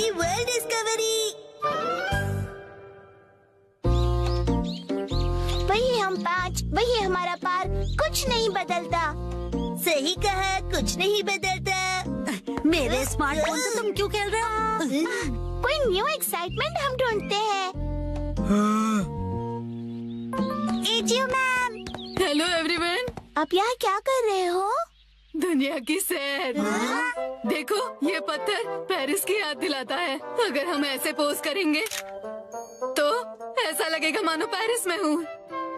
नई world discovery. वही हम 5, वही हमारा पार, कुछ नहीं बदलता। सही कहा, कुछ नहीं बदलता। मेरे स्मार्टफोन से तुम क्यों खेल रहे हो? कोई न्यू एक्साइटमेंट हम ढूंढते हैं। AJIO ma'am, hello everyone. आप यहाँ क्या कर रहे हो? दुनिया की सैर। देखो, ये पत्थर पेरिस की याद दिलाता है। अगर हम ऐसे पोज करेंगे तो ऐसा लगेगा मानो पेरिस में हूँ।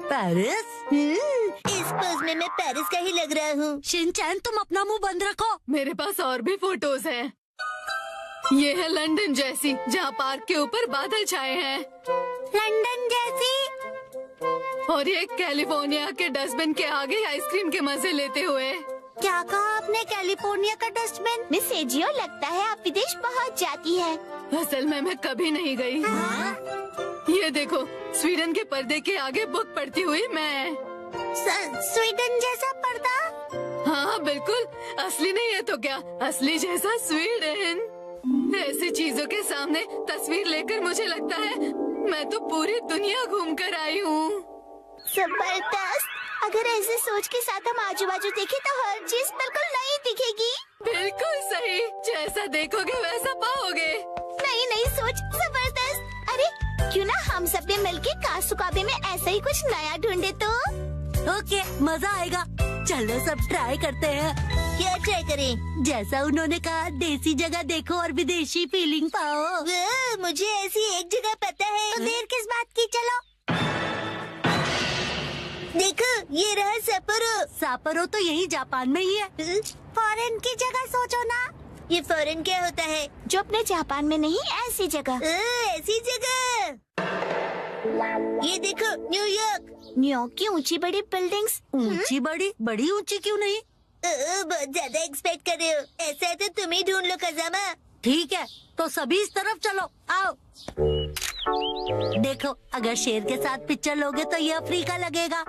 पेरिस? इस पोज में मैं पेरिस का ही लग रहा हूँ। शिनचैन, तुम अपना मुंह बंद रखो। मेरे पास और भी फोटोज हैं। ये है लंदन जैसी, जहाँ पार्क के ऊपर बादल छाए हैं। लंदन जैसी? और ये कैलिफोर्निया के डस्टबिन के आगे आइसक्रीम के मजे लेते हुए। क्या कहा आपने? कैलिफोर्निया का डस्टबिन? मिस एजियो, लगता है आप विदेश पहुँच जाती है। असल में मैं कभी नहीं गई। ये देखो, स्वीडन के पर्दे के आगे बुक पढ़ती हुई मैं। स्वीडन जैसा पर्दा? हाँ बिल्कुल, असली नहीं है तो क्या, असली जैसा स्वीडन। ऐसी चीजों के सामने तस्वीर लेकर मुझे लगता है मैं तो पूरी दुनिया घूम कर आई हूँ। जबरदस्त। अगर ऐसे सोच के साथ हम आजू बाजू देखें तो हर चीज बिल्कुल नई दिखेगी। बिल्कुल सही, जैसा देखोगे वैसा पाओगे। नई नई सोच, जबरदस्त। अरे क्यों ना हम सब ने मिलके कासुकाबे में ऐसा ही कुछ नया ढूंढे तो? ओके, मजा आएगा। चलो सब ट्राई करते हैं। क्या ट्राई करें? जैसा उन्होंने कहा, देसी जगह देखो और विदेशी फीलिंग पाओ। मुझे ऐसी एक जगह पता है। तो देर किस बात की, चलो। देखो, ये रहा सपोरो। सापरो तो यही जापान में ही है। फॉरेन की जगह सोचो ना। ये फॉरेन क्या होता है? जो अपने जापान में नहीं, ऐसी जगह। ऐसी जगह। ये देखो, न्यूयॉर्क। न्यूयॉर्क की ऊंची बड़ी बिल्डिंग्स। ऊंची बड़ी? बड़ी ऊंची क्यों नहीं? बहुत ज्यादा एक्सपेक्ट कर रहे हो। ऐसा है तो तुम ही ढूंढ लो खजामा। ठीक है, तो सभी इस तरफ चलो, आओ। देखो, अगर शेर के साथ पिक्चर लोगे तो ये अफ्रीका लगेगा,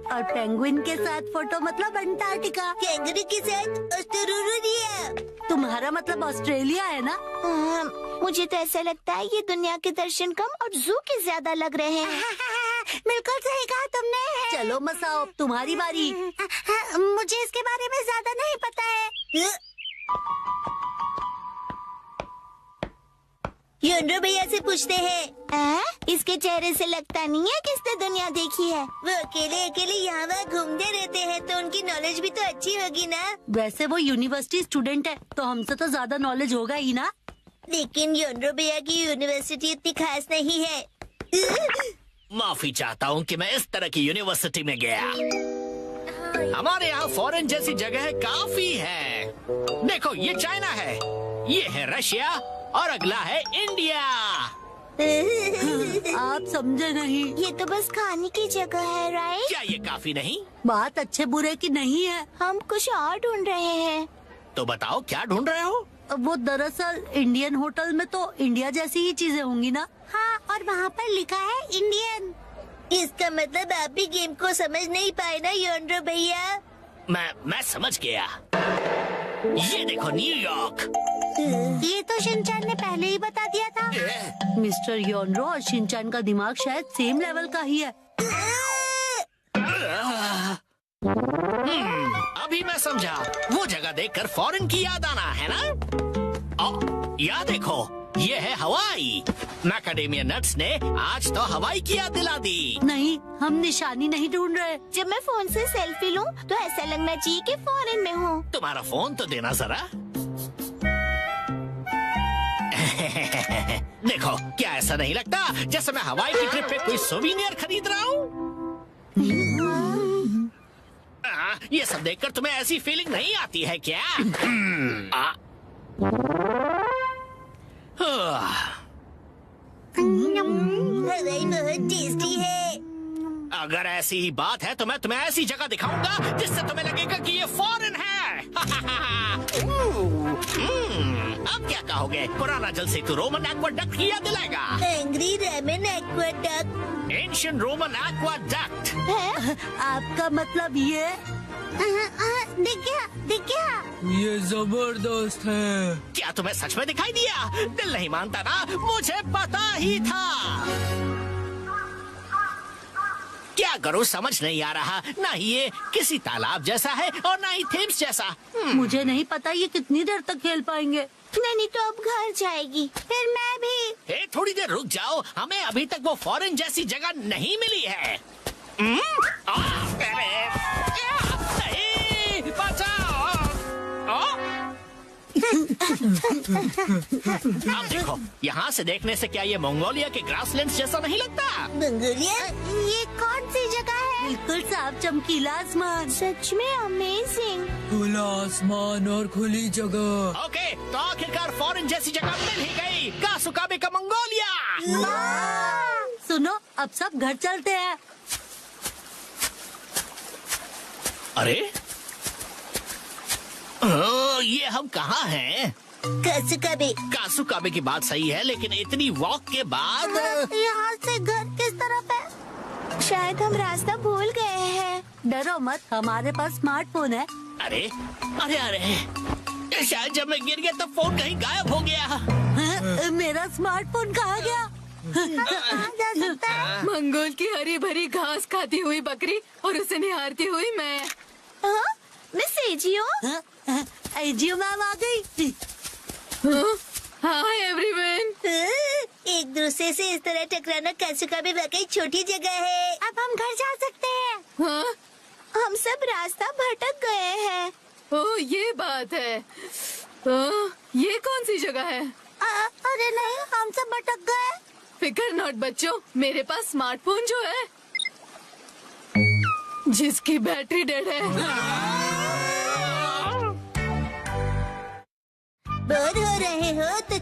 और पेंगुइन के साथ फोटो मतलब अंटार्कटिका। कैंगरू के साथ ऑस्ट्रेलिया। तुम्हारा मतलब ऑस्ट्रेलिया है ना? मुझे तो ऐसा लगता है ये दुनिया के दर्शन कम और जू के ज्यादा लग रहे हैं। बिल्कुल सही कहा तुमने। चलो मसाओ, अब तुम्हारी बारी। मुझे इसके बारे में ज्यादा नहीं पता है। योनरो भैया से पूछते हैं। इसके चेहरे से लगता नहीं है कि इसने दुनिया देखी है। वो अकेले अकेले यहाँ वहाँ घूमते रहते हैं, तो उनकी नॉलेज भी तो अच्छी होगी ना। वैसे वो यूनिवर्सिटी स्टूडेंट है, तो हमसे तो ज्यादा नॉलेज होगा ही ना। लेकिन योनरो भैया की यूनिवर्सिटी इतनी खास नहीं है। माफी चाहता हूँ कि मैं इस तरह की यूनिवर्सिटी में गया। हमारे यहाँ फॉरेन जैसी जगह काफी है। देखो, ये चाइना है, ये है रशिया, और अगला है इंडिया। आप समझे नहीं। ये तो बस खाने की जगह है, राइट? क्या ये काफी नहीं? बात अच्छे बुरे की नहीं है। हम कुछ और ढूंढ रहे हैं। तो बताओ, क्या ढूंढ रहे हो? वो दरअसल इंडियन होटल में तो इंडिया जैसी ही चीजें होंगी ना। हाँ, और वहाँ पर लिखा है इंडियन। इसका मतलब आप भी गेम को समझ नहीं पाए ना योनरो भैया। मैं समझ गया। ये देखो, न्यूयॉर्क। ये तो शिनचैन ने पहले ही बता दिया था। मिस्टर योनरो और शिनचैन का दिमाग शायद सेम लेवल का ही है। अभी मैं समझा। वो जगह देखकर फॉरेन की याद आना है ना। या देखो, ये है हवाई। मैकाडेमिया नट्स ने आज तो हवाई की याद दिला दी। नहीं, हम निशानी नहीं ढूंढ रहे। जब मैं फोन से सेल्फी लूं तो ऐसा लगना चाहिए कि फॉरेन में हूँ। तुम्हारा फोन तो देना जरा। देखो, क्या ऐसा नहीं लगता जैसे मैं हवाई की ट्रिप पे कोई सोविनियर खरीद रहा हूँ? ये सब देखकर तुम्हें ऐसी फीलिंग नहीं आती है क्या? हवाई बहुत टेस्टी है। अगर ऐसी ही बात है तो मैं तुम्हें ऐसी जगह दिखाऊंगा जिससे तुम्हें लगेगा कि ये फॉरेन है। अब क्या कहोगे? पुराना जल सेतु रोमन एक्वाडक्ट की याद दिलाएगा। Angry Roman aqueduct. Ancient Roman aqueduct. आपका मतलब ये? दिख गया, दिख गया। ये जबरदस्त है। क्या तुम्हें सच में दिखाई दिया? दिल नहीं मानता ना, मुझे पता ही था। क्या करूं समझ नहीं आ रहा। ना ही ये किसी तालाब जैसा है और ना ही थेम्स जैसा। मुझे नहीं पता ये कितनी देर तक खेल पाएंगे। नैनी तो अब घर जाएगी, फिर मैं भी। हे, थोड़ी देर रुक जाओ, हमें अभी तक वो फॉरेन जैसी जगह नहीं मिली है। नहीं, बचाओ। अब देखो, यहाँ से देखने से क्या ये मंगोलिया के ग्रासलैंड्स जैसा नहीं लगता? मंगोलिया? ये कौन सी जगह है? बिल्कुल साफ चमकीला आसमान। सच में अमेजिंग। खुला आसमान और खुली जगह। ओके, तो आखिरकार फॉरेन जैसी जगह मिल ही गई। कासुकाबे का मंगोलिया। सुनो, अब सब घर चलते हैं। अरे ये हम कहाँ हैं? कासुकाबे। कासुकाबे की बात सही है, लेकिन इतनी वॉक के बाद यहाँ से घर किस तरफ है? शायद हम रास्ता भूल गए हैं। डरो मत, हमारे पास स्मार्टफोन है। अरे अरे अरे, शायद जब मैं गिर गया तब फोन कहीं गायब हो गया। हाँ, मेरा स्मार्टफोन कहाँ गया? कहाँ जा सकता है? मंगोल की हरी भरी घास खाती हुई बकरी और उसे निहारती हुई मैं। हाँ? मैं सेजियो। जियो मैम आ गई। Hi everyone. एक दूसरे से इस तरह टकराना कासुकाबे वाकई छोटी जगह है। अब हम घर जा सकते हैं। हाँ? हम सब रास्ता भटक गए हैं। ओह, ये बात है। ये कौन सी जगह है? अरे नहीं, हम सब भटक गए। फिकर नॉट बच्चों, मेरे पास स्मार्टफोन जो है जिसकी बैटरी डेड है। बोर हो रहे हो तो